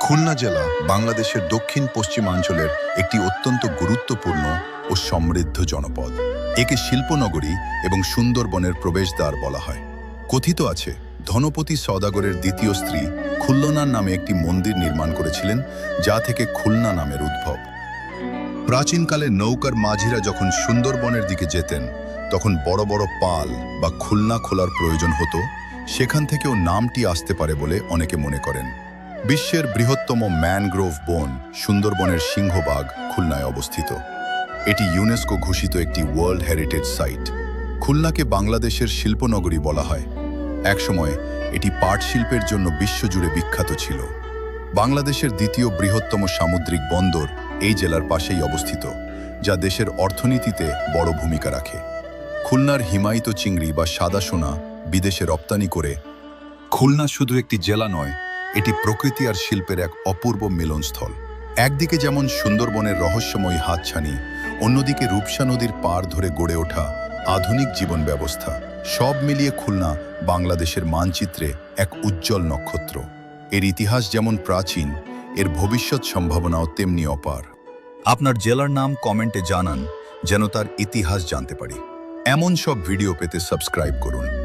খুলনা জেলা বাংলাদেশের দক্ষিণ পশ্চিমাঞ্চলের একটি অত্যন্ত গুরুত্বপূর্ণ ও সমৃদ্ধ জনপদ। একে শিল্পনগরী এবং সুন্দরবনের প্রবেশদ্বার বলা হয়। কথিত আছে, ধনপতি সওদাগরের দ্বিতীয় স্ত্রী খুল্লনার নামে একটি মন্দির নির্মাণ করেছিলেন, যা থেকে খুলনা নামের উদ্ভব। প্রাচীনকালে নৌকার মাঝিরা যখন সুন্দরবনের দিকে যেতেন, তখন বড় বড় পাল বা খুলনা খোলার প্রয়োজন হতো। সেখান থেকেও নামটি আসতে পারে বলে অনেকে মনে করেন। বিশ্বের বৃহত্তম ম্যানগ্রোভ বন সুন্দরবনের সিংহবাগ খুলনায় অবস্থিত। এটি ইউনেস্কো ঘোষিত একটি ওয়ার্ল্ড হেরিটেজ সাইট। খুলনাকে বাংলাদেশের শিল্পনগরী বলা হয়। একসময় এটি পাট শিল্পের জন্য বিশ্বজুড়ে বিখ্যাত ছিল। বাংলাদেশের দ্বিতীয় বৃহত্তম সামুদ্রিক বন্দর এই জেলার পাশেই অবস্থিত, যা দেশের অর্থনীতিতে বড় ভূমিকা রাখে। খুলনার হিমায়িত চিংড়ি বা সাদা সোনা বিদেশে রপ্তানি করে। খুলনা শুধু একটি জেলা নয়, এটি প্রকৃতি আর শিল্পের এক অপূর্ব মিলনস্থল। একদিকে যেমন সুন্দরবনের রহস্যময়ী হাতছানি, অন্যদিকে রূপসা নদীর পার ধরে গড়ে ওঠা আধুনিক জীবন ব্যবস্থা। সব মিলিয়ে খুলনা বাংলাদেশের মানচিত্রে এক উজ্জ্বল নক্ষত্র। এর ইতিহাস যেমন প্রাচীন, এর ভবিষ্যৎ সম্ভাবনাও তেমনি অপার। আপনার জেলার নাম কমেন্টে জানান, যেন তার ইতিহাস জানতে পারি। এমন সব ভিডিও পেতে সাবস্ক্রাইব করুন।